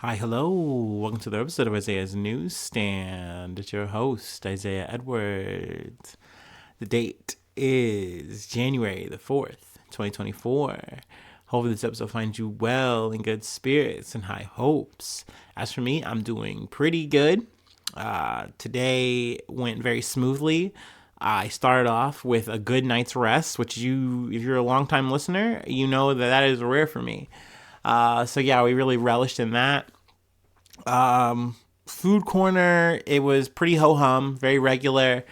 Hi, hello. Welcome to the episode of Isaiah's Newsstand. It's your host, Isaiah Edwards. The date is January the 4th, 2024. Hopefully, this episode finds you well, in good spirits, and high hopes. As for me, I'm doing pretty good. Today went very smoothly. I started off with a good night's rest, which if you're a longtime listener, you know that is rare for me. So yeah, we really relished in that. Food corner, it was pretty ho hum, very regular.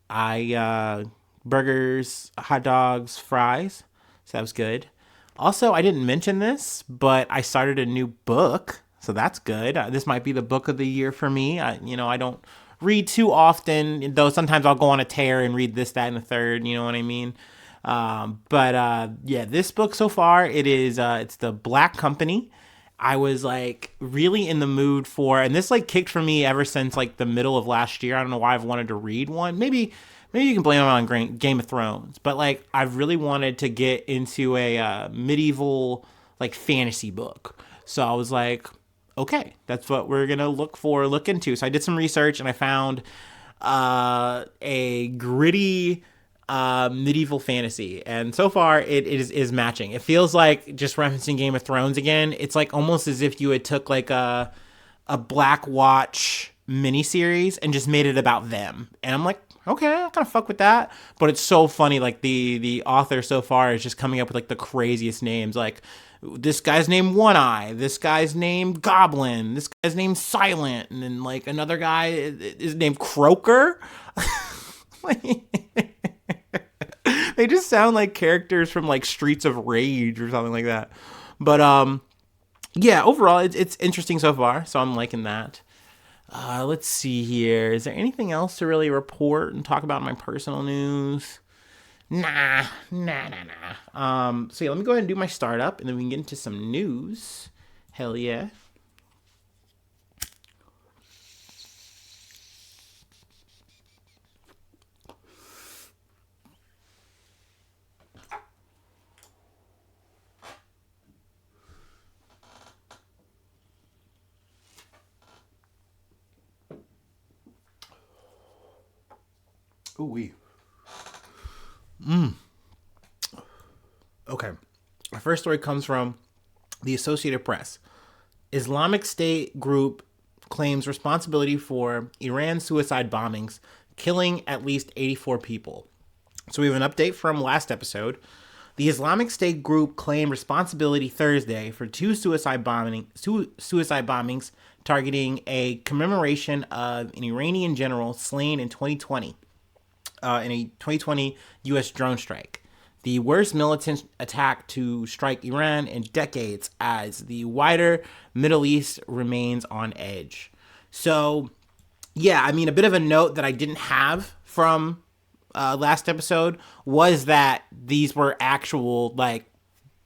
I burgers, hot dogs, fries, so that was good. Also, I didn't mention this, but I started a new book, so that's good. This might be the book of the year for me. I don't read too often, though sometimes I'll go on a tear and read this, that, and the third. You know what I mean? But yeah, this book so far it's the Black Company. I was like really in the mood for, and this like kicked for me ever since like the middle of last year. I don't know why I've wanted to read one. Maybe you can blame it on Game of Thrones, but like I've really wanted to get into a medieval like fantasy book. So I was like, okay, that's what we're gonna look into. So I did some research and I found a gritty medieval fantasy, and so far it is matching. It feels like, just referencing Game of Thrones again, it's like almost as if you had took like a Black Watch miniseries and just made it about them. And I'm like, okay, I kind of fuck with that. But it's so funny, like the author so far is just coming up with like the craziest names, like this guy's named One Eye, this guy's named Goblin, this guy's named Silent, and then like another guy is named Croaker. They just sound like characters from like Streets of Rage or something like that. But yeah, overall it's interesting so far, so I'm liking that. Let's see here. Is there anything else to really report and talk about in my personal news? Nah. So yeah, let me go ahead and do my startup, and then we can get into some news. Hell yeah. Ooh wee. Okay. Our first story comes from the Associated Press. Islamic State group claims responsibility for Iran suicide bombings, killing at least 84 people. So we have an update from last episode. The Islamic State group claimed responsibility Thursday for two suicide bombings targeting a commemoration of an Iranian general slain in 2020 in a 2020 U.S. drone strike. The worst militant attack to strike Iran in decades, as the wider Middle East remains on edge. So, yeah, I mean, a bit of a note that I didn't have from last episode was that these were actual, like,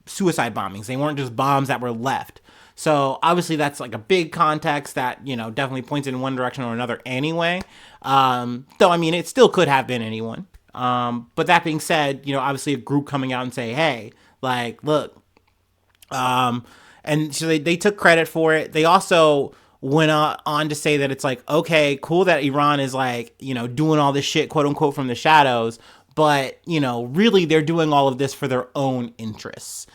suicide bombings. They weren't just bombs that were left. So obviously that's like a big context that, definitely points in one direction or another anyway. Though, I mean, it still could have been anyone. But that being said, obviously a group coming out and say, hey, like, look. And so they took credit for it. They also went on to say that it's like, okay, cool that Iran is like, doing all this shit, quote unquote, from the shadows. But, really they're doing all of this for their own interests.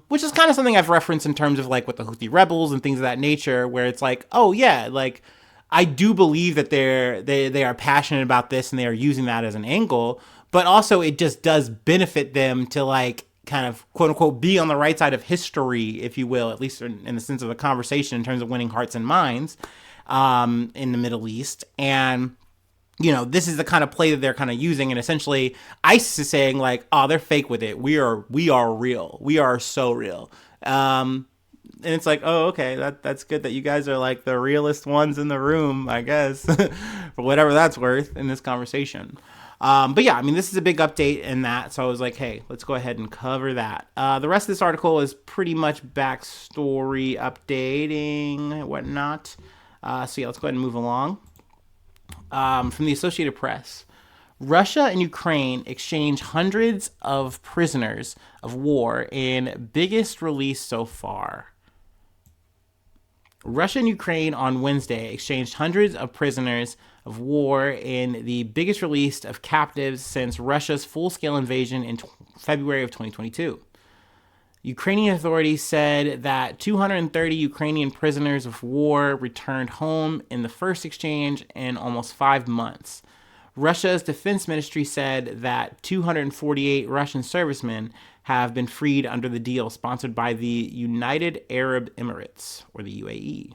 Which is kind of something I've referenced in terms of like with the Houthi rebels and things of that nature, where it's like, oh yeah, like I do believe that they are passionate about this and they are using that as an angle, but also it just does benefit them to like kind of quote unquote be on the right side of history, if you will, at least in the sense of the conversation in terms of winning hearts and minds in the Middle East. And this is the kind of play that they're kind of using, and essentially ISIS is saying like, oh, they're fake with it. We are real. We are so real. And it's like, oh, okay, that's good that you guys are like the realest ones in the room, I guess, for whatever that's worth in this conversation. But yeah, I mean, this is a big update in that, so I was like, hey, let's go ahead and cover that. The rest of this article is pretty much backstory updating and whatnot. So yeah, let's go ahead and move along. From the Associated Press. Russia and Ukraine exchange hundreds of prisoners of war in biggest release so far. Russia and Ukraine on Wednesday exchanged hundreds of prisoners of war in the biggest release of captives since Russia's full-scale invasion in February of 2022. Ukrainian authorities said that 230 Ukrainian prisoners of war returned home in the first exchange in almost 5 months. Russia's defense ministry said that 248 Russian servicemen have been freed under the deal sponsored by the United Arab Emirates, or the UAE.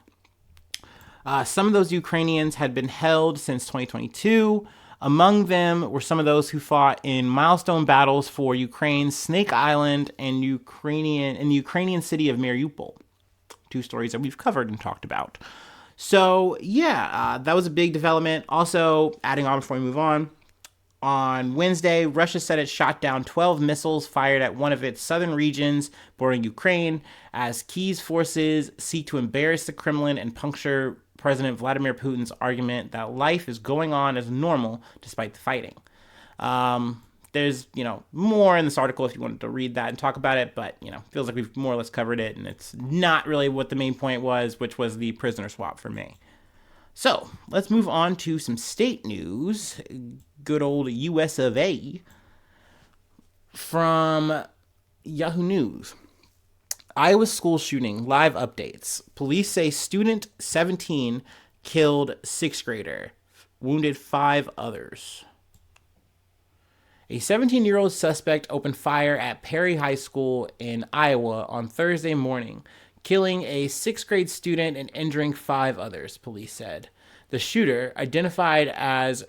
Some of those Ukrainians had been held since 2022. Among them were some of those who fought in milestone battles for Ukraine's Snake Island and the Ukrainian city of Mariupol. 2 stories that we've covered and talked about. So, that was a big development. Also, adding on before we move on Wednesday, Russia said it shot down 12 missiles fired at one of its southern regions bordering Ukraine as Kyiv's forces seek to embarrass the Kremlin and puncture President Vladimir Putin's argument that life is going on as normal despite the fighting. There's, more in this article if you wanted to read that and talk about it, but, feels like we've more or less covered it, and it's not really what the main point was, which was the prisoner swap for me. So, let's move on to some state news. Good old US of A. From Yahoo News. Iowa school shooting, live updates. Police say student 17 killed 6th grader, wounded 5 others. A 17-year-old suspect opened fire at Perry High School in Iowa on Thursday morning, killing a 6th grade student and injuring 5 others, police said. The shooter, identified as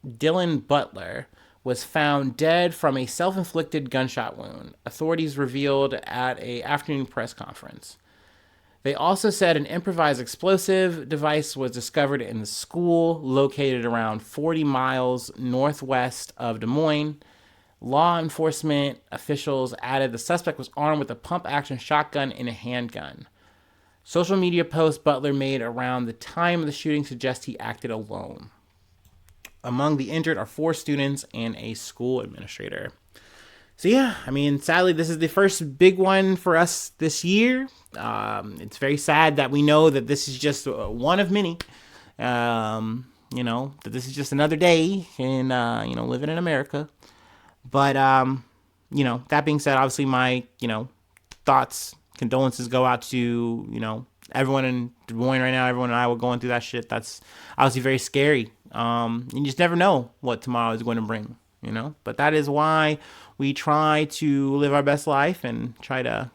Dylan Butler, was found dead from a self-inflicted gunshot wound, authorities revealed at an afternoon press conference. They also said an improvised explosive device was discovered in the school located around 40 miles northwest of Des Moines. Law enforcement officials added the suspect was armed with a pump-action shotgun and a handgun. Social media posts Butler made around the time of the shooting suggest he acted alone. Among the injured are 4 students and a school administrator. So sadly, this is the first big one for us this year. It's very sad that we know that this is just one of many. That this is just another day in, living in America. But, that being said, obviously my, thoughts, condolences go out to, everyone in Des Moines right now, everyone in Iowa going through that shit. That's obviously very scary. You just never know what tomorrow is going to bring, But that is why we try to live our best life and try to,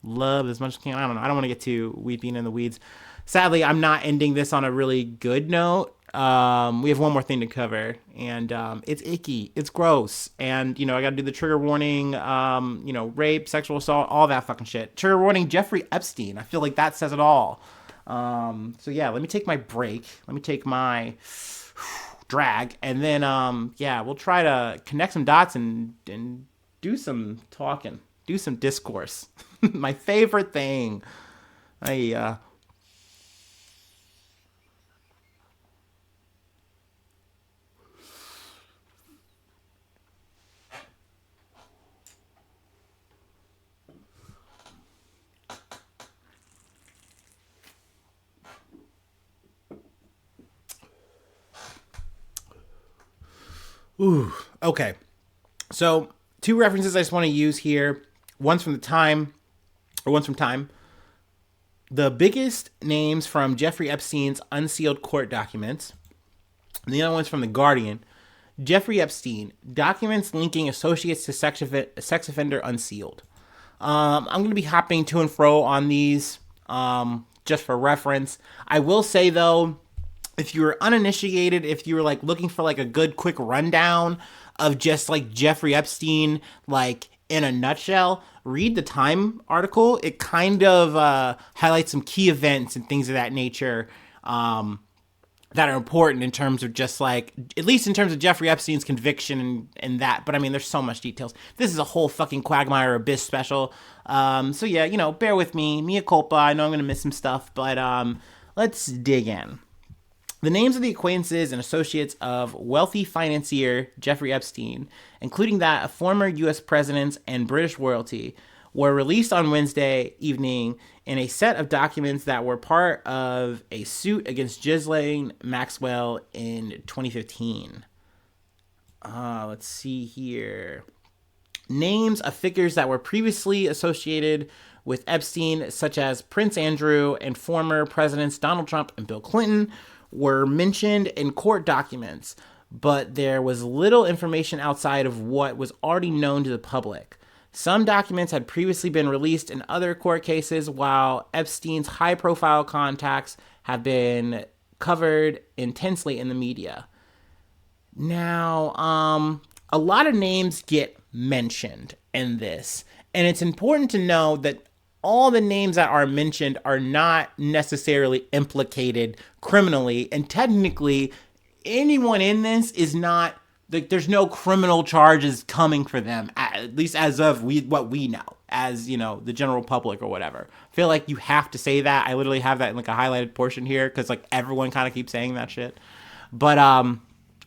love as much as we can. I don't know. I don't want to get too weeping in the weeds. Sadly, I'm not ending this on a really good note. We have one more thing to cover, and it's icky. It's gross. And, I got to do the trigger warning, rape, sexual assault, all that fucking shit. Trigger warning, Jeffrey Epstein. I feel like that says it all. Let me take my break. Let me take my drag, and then we'll try to connect some dots and do some talking, do some discourse. My favorite thing. Okay. So 2 references I just want to use here. One's from Time. The biggest names from Jeffrey Epstein's unsealed court documents. And the other one's from The Guardian. Jeffrey Epstein, documents linking associates to sex offender unsealed. I'm going to be hopping to and fro on these just for reference. I will say, though, if you're uninitiated, if you're looking for a good quick rundown of just Jeffrey Epstein, in a nutshell, read the Time article. It kind of highlights some key events and things of that nature that are important in terms of just at least in terms of Jeffrey Epstein's conviction and that. But there's so much details. This is a whole fucking Quagmire Abyss special. Bear with me. Mea culpa. I know I'm going to miss some stuff, but let's dig in. The names of the acquaintances and associates of wealthy financier Jeffrey Epstein, including that of former U.S. presidents and British royalty, were released on Wednesday evening in a set of documents that were part of a suit against Ghislaine Maxwell in 2015. Let's see here. Names of figures that were previously associated with Epstein, such as Prince Andrew and former presidents Donald Trump and Bill Clinton, were mentioned in court documents, but there was little information outside of what was already known to the public. Some documents had previously been released in other court cases, while Epstein's high-profile contacts have been covered intensely in the media. Now, a lot of names get mentioned in this, and it's important to know that all the names that are mentioned are not necessarily implicated criminally, and technically, anyone in this is not, like, there's no criminal charges coming for them, at least as of what we know, as, you know, the general public or whatever. I feel like you have to say that. I literally have that in like a highlighted portion here, because like everyone kind of keeps saying that shit. But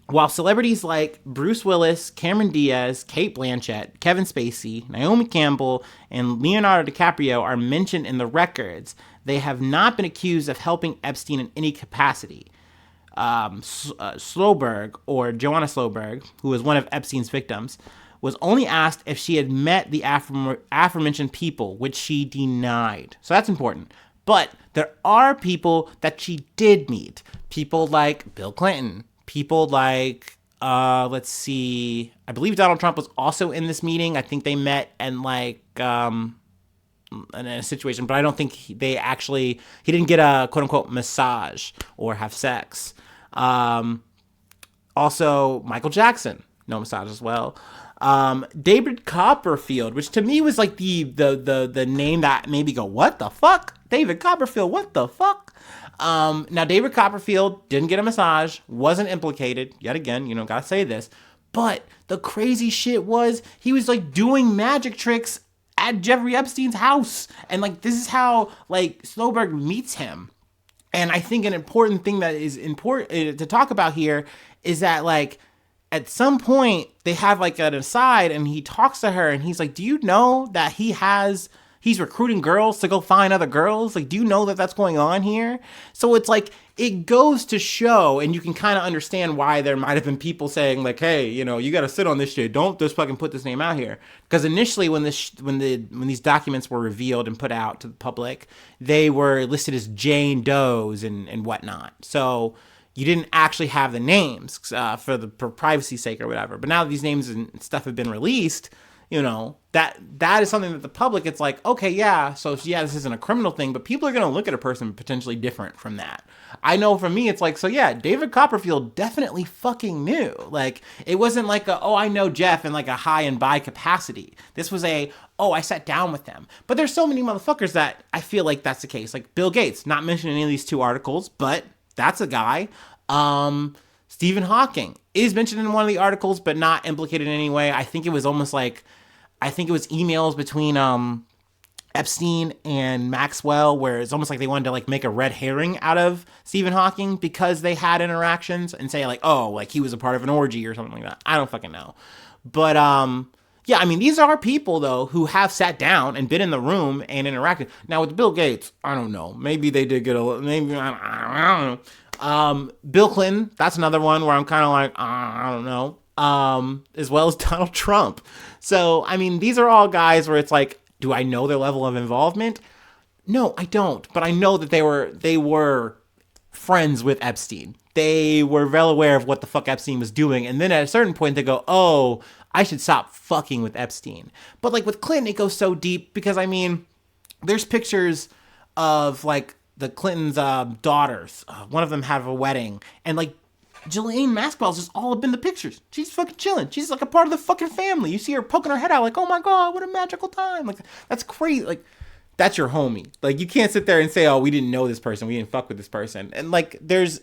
while celebrities like Bruce Willis, Cameron Diaz, Cate Blanchett, Kevin Spacey, Naomi Campbell, and Leonardo DiCaprio are mentioned in the records, they have not been accused of helping Epstein in any capacity. Sloberg, or Joanna Sloberg, who was one of Epstein's victims, was only asked if she had met the aforementioned people, which she denied. So that's important. But there are people that she did meet. People like Bill Clinton. People like, let's see, I believe Donald Trump was also in this meeting. I think they met and like, in a situation, but I don't think he didn't get a quote unquote massage or have sex. Also Michael Jackson, no massage as well. David Copperfield, which to me was like the name that made me go, what the fuck? David Copperfield, what the fuck? Now David Copperfield didn't get a massage, wasn't implicated, yet again, you know, gotta say this, but the crazy shit was he was like doing magic tricks at Jeffrey Epstein's house. And like, this is how like Sloberg meets him. And I think an important thing that is important to talk about here is that like at some point they have like an aside and he talks to her and he's like, do you know that he's recruiting girls to go find other girls? Like, do you know that that's going on here? So it's like, it goes to show, and you can kind of understand why there might have been people saying like, hey, you know, you got to sit on this shit. Don't just fucking put this name out here. Because initially when these documents were revealed and put out to the public, they were listed as Jane Does and whatnot. So you didn't actually have the names for privacy's sake or whatever. But now that these names and stuff have been released, you know, that is something that the public, it's like, okay, yeah, so yeah, this isn't a criminal thing, but people are going to look at a person potentially different from that. I know for me, it's like, so yeah, David Copperfield definitely fucking knew. Like, it wasn't like I know Jeff in like a high and by capacity. This was I sat down with them. But there's so many motherfuckers that I feel like that's the case. Like Bill Gates, not mentioned in any of these two articles, but that's a guy. Stephen Hawking is mentioned in one of the articles, but not implicated in any way. I think it was emails between Epstein and Maxwell, where it's almost like they wanted to like make a red herring out of Stephen Hawking because they had interactions and say like, oh, like he was a part of an orgy or something like that. I don't fucking know. But yeah, I mean, these are people though who have sat down and been in the room and interacted. Now with Bill Gates, I don't know. Maybe they did get maybe I don't know. Bill Clinton, that's another one where I'm kind of like, I don't know. As well as Donald Trump. So, I mean, these are all guys where it's like, do I know their level of involvement? No, I don't. But I know that they were friends with Epstein. They were well aware of what the fuck Epstein was doing. And then at a certain point, they go, oh, I should stop fucking with Epstein. But like with Clinton, it goes so deep because, I mean, there's pictures of like the Clintons' daughters. One of them have a wedding. And like, Ghislaine Maxwell's just all up in the pictures. She's fucking chilling. She's like a part of the fucking family. You see her poking her head out like, oh my God, what a magical time. Like, that's crazy. Like, that's your homie. Like, you can't sit there and say, oh, we didn't know this person. We didn't fuck with this person. And like, there's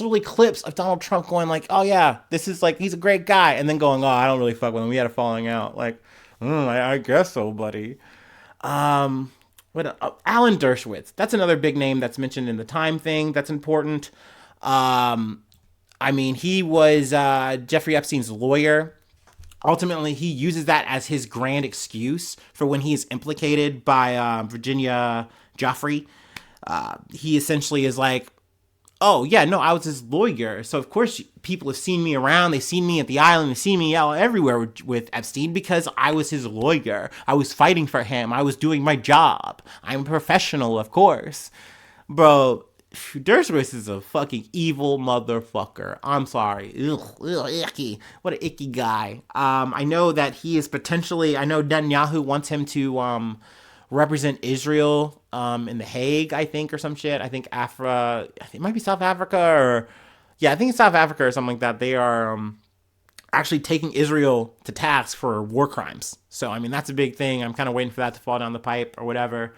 really clips of Donald Trump going like, oh yeah, this is like, he's a great guy. And then going, oh, I don't really fuck with him. We had a falling out. Like, I guess so, buddy. Alan Dershowitz. That's another big name that's mentioned in the Time thing. That's important. I mean, he was Jeffrey Epstein's lawyer. ultimately he uses that as his grand excuse for when he is implicated by Virginia Joffrey. He essentially is like, oh yeah, no, I was his lawyer, so of course people have seen me around, they've seen me at the island, they've seen me out everywhere with Epstein because I was his lawyer, I was fighting for him, I was doing my job, I'm a professional, of course. Bro, Dershowitz is a fucking evil motherfucker. I'm sorry. Ugh, icky. What an icky guy. I know that he is potentially, I know Netanyahu wants him to represent Israel in The Hague, I think, or some shit. I think it might be South Africa, or yeah, I think it's South Africa or something like that. They are actually taking Israel to task for war crimes. So I mean, that's a big thing. I'm kind of waiting for that to fall down the pipe or whatever.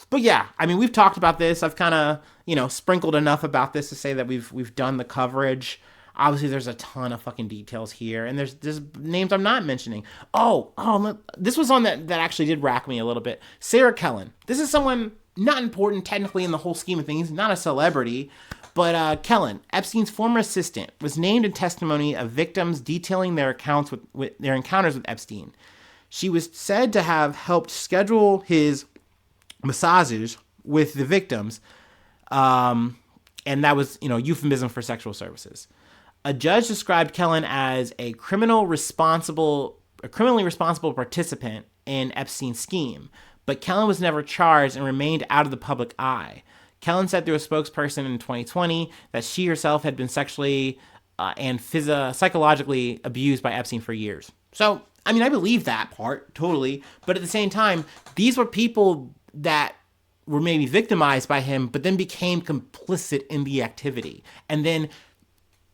But yeah, I mean, we've talked about this. I've kind of, sprinkled enough about this to say that we've done the coverage. Obviously, there's a ton of fucking details here, and there's names I'm not mentioning. This was on that actually did rack me a little bit. Sarah Kellen. This is someone not important technically in the whole scheme of things, not a celebrity, but Kellen, Epstein's former assistant, was named in testimony of victims detailing their accounts with their encounters with Epstein. She was said to have helped schedule his massages with the victims, and that was, euphemism for sexual services. A judge described Kellen as a criminally responsible participant in Epstein's scheme, but Kellen was never charged and remained out of the public eye. Kellen said through a spokesperson in 2020 that she herself had been sexually and psychologically abused by Epstein for years. So, I mean, I believe that part, totally. But at the same time, these were people that were maybe victimized by him, but then became complicit in the activity. And then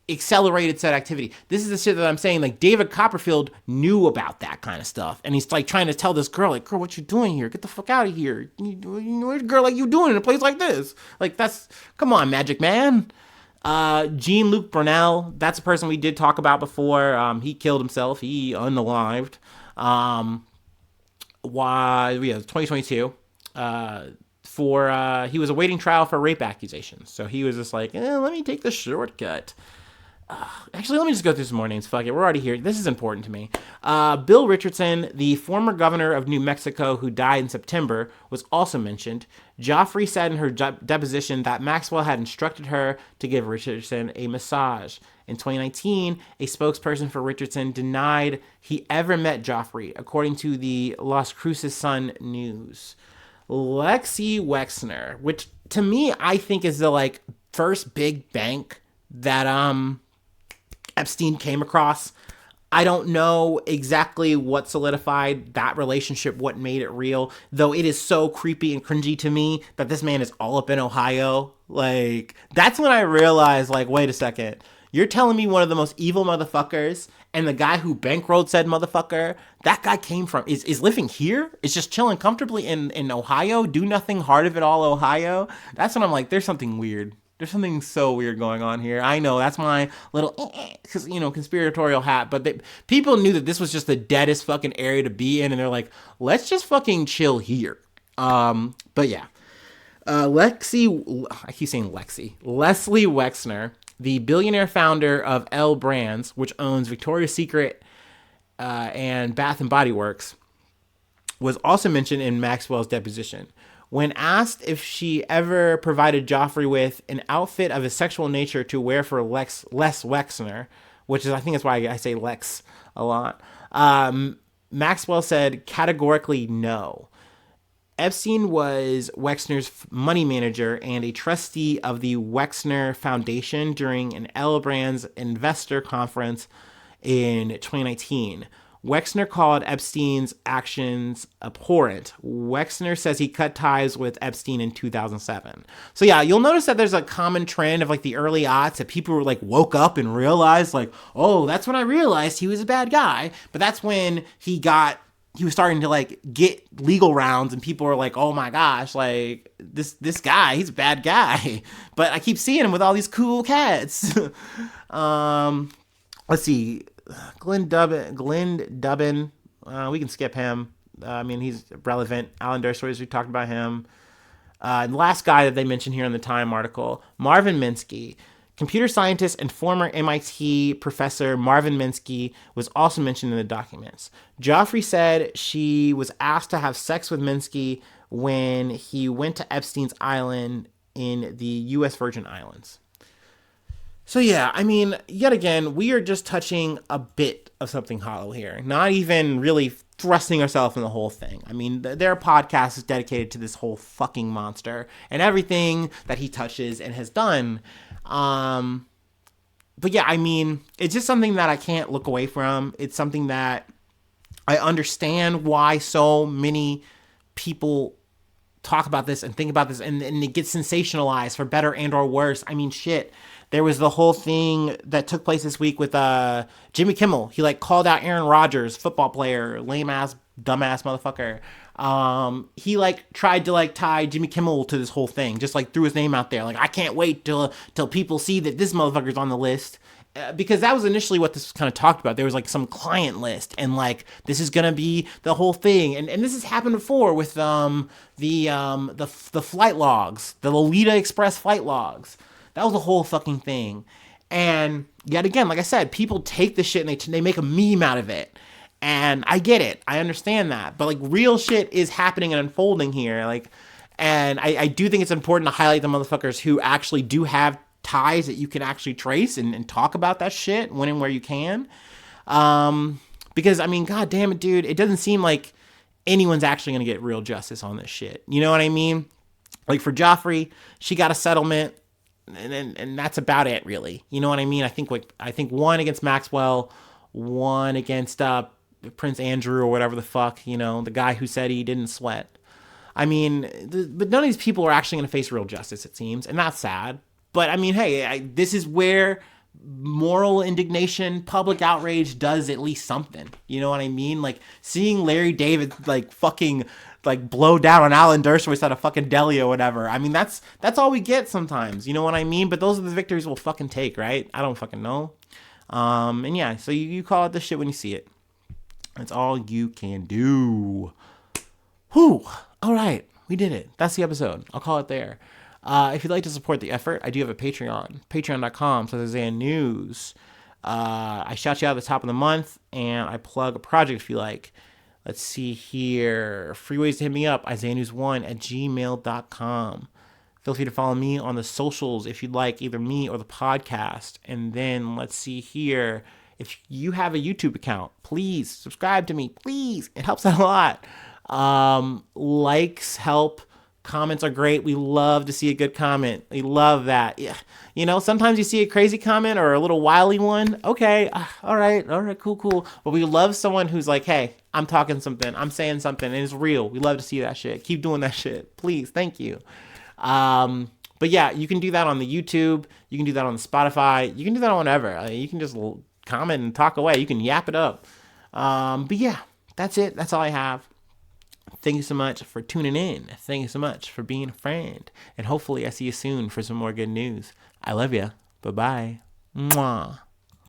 accelerated said activity. This is the shit that I'm saying. Like, David Copperfield knew about that kind of stuff, and he's like trying to tell this girl, like, girl, what you doing here? Get the fuck out of here. What a girl like you doing in a place like this? Like, come on, Magic Man. Jean-Luc Brunel, that's a person we did talk about before. He killed himself. He unalived. 2022. He was awaiting trial for rape accusations. So he was just like, let me take the shortcut. Actually, let me just go through some more names. Fuck it, we're already here. This is important to me. Bill Richardson, the former governor of New Mexico who died in September, was also mentioned. Joffrey said in her deposition that Maxwell had instructed her to give Richardson a massage. In 2019, a spokesperson for Richardson denied he ever met Joffrey, according to the Las Cruces Sun News. Lexi Wexner, which to me I think is the first big bank that Epstein came across. I don't know exactly what solidified that relationship, what made it real, though it is so creepy and cringy to me that this man is all up in Ohio. Like, that's when I realized, wait a second, you're telling me one of the most evil motherfuckers, and the guy who bankrolled said motherfucker, that guy came from, is living here? Is just chilling comfortably in Ohio? Do nothing, heart of it all, Ohio? That's when I'm like, there's something weird. There's something so weird going on here. I know, that's my little, conspiratorial hat, but people knew that this was just the deadest fucking area to be in, and they're like, let's just fucking chill here. But yeah. I keep saying Leslie Wexner, the billionaire founder of L Brands, which owns Victoria's Secret and Bath and Body Works, was also mentioned in Maxwell's deposition. When asked if she ever provided Joffrey with an outfit of a sexual nature to wear for Les Wexner, which is, I think that's why I say Lex a lot, Maxwell said categorically no. Epstein was Wexner's money manager and a trustee of the Wexner Foundation during an L Brands investor conference in 2019. Wexner called Epstein's actions abhorrent. Wexner says he cut ties with Epstein in 2007. So yeah, you'll notice that there's a common trend of the early aughts that people were woke up and realized oh, that's when I realized he was a bad guy. But that's when he was starting to get legal rounds, and people were like, oh my gosh, this guy, he's a bad guy. But I keep seeing him with all these cool cats. Let's see. Glenn Dubin. We can skip him. I mean, he's relevant. Alan Dershowitz, we talked about him. The last guy that they mentioned here in the Time article, Marvin Minsky. Computer scientist and former MIT professor Marvin Minsky was also mentioned in the documents. Joffrey said she was asked to have sex with Minsky when he went to Epstein's island in the U.S. Virgin Islands. So yeah, I mean, yet again, we are just touching a bit of something hollow here. Not even really thrusting ourselves in the whole thing. I mean, their podcast is dedicated to this whole fucking monster and everything that he touches and has done. But yeah, I mean, it's just something that I can't look away from. It's something that I understand why so many people talk about this and think about this, and it gets sensationalized for better and or worse. I mean, shit. There was the whole thing that took place this week with Jimmy Kimmel. He like called out Aaron Rodgers, football player, lame ass, dumbass motherfucker. He like tried to like tie Jimmy Kimmel to this whole thing, just like threw his name out there. Like, I can't wait till people see that this motherfucker's on the list. Because that was initially what this was kind of talked about. There was like some client list, and like this is gonna be the whole thing. And this has happened before with the flight logs, the Lolita Express flight logs. That was the whole fucking thing. And yet again, like I said, people take this shit and they make a meme out of it. And I get it, I understand that, but like real shit is happening and unfolding here. Like, and I do think it's important to highlight the motherfuckers who actually do have ties that you can actually trace and talk about that shit when and where you can. Because I mean, god damn it, dude, it doesn't seem like anyone's actually gonna get real justice on this shit. You know what I mean? Like for Joffrey, she got a settlement, and that's about it, really. You know what I mean? I think one against Maxwell, one against Prince Andrew or whatever the fuck, you know, the guy who said he didn't sweat. I mean, but none of these people are actually going to face real justice, it seems, and that's sad. But I mean, hey, this is where moral indignation, public outrage does at least something. You know what I mean? Like seeing Larry David like fucking like blow down on Alan Dershowitz at a fucking deli or whatever. I mean, that's all we get sometimes. You know what I mean? But those are the victories we'll fucking take, right? I don't fucking know. And yeah, so you call it this shit when you see it. That's all you can do. Whew. All right. We did it. That's the episode. I'll call it there. If you'd like to support the effort, I do have a Patreon. Patreon.com/Isaiah News. I shout you out at the top of the month, and I plug a project if you like. Let's see here. Free ways to hit me up, isaiahnews1@gmail.com. Feel free to follow me on the socials if you'd like, either me or the podcast. And then let's see here. If you have a YouTube account, please subscribe to me. Please. It helps out a lot. Likes help. Comments are great. We love to see a good comment. We love that. Yeah. You know, sometimes you see a crazy comment or a little wily one. Okay. All right. Cool. But we love someone who's like, hey, I'm talking something. I'm saying something and it's real. We love to see that shit. Keep doing that shit. Please. Thank you. But yeah, you can do that on the YouTube. You can do that on the Spotify. You can do that on whatever. You can just comment and talk away. You can yap it up. But yeah, that's it. That's all I have. Thank you so much for tuning in. Thank you so much for being a friend. And hopefully I see you soon for some more good news. I love you. Bye-bye. Mwah.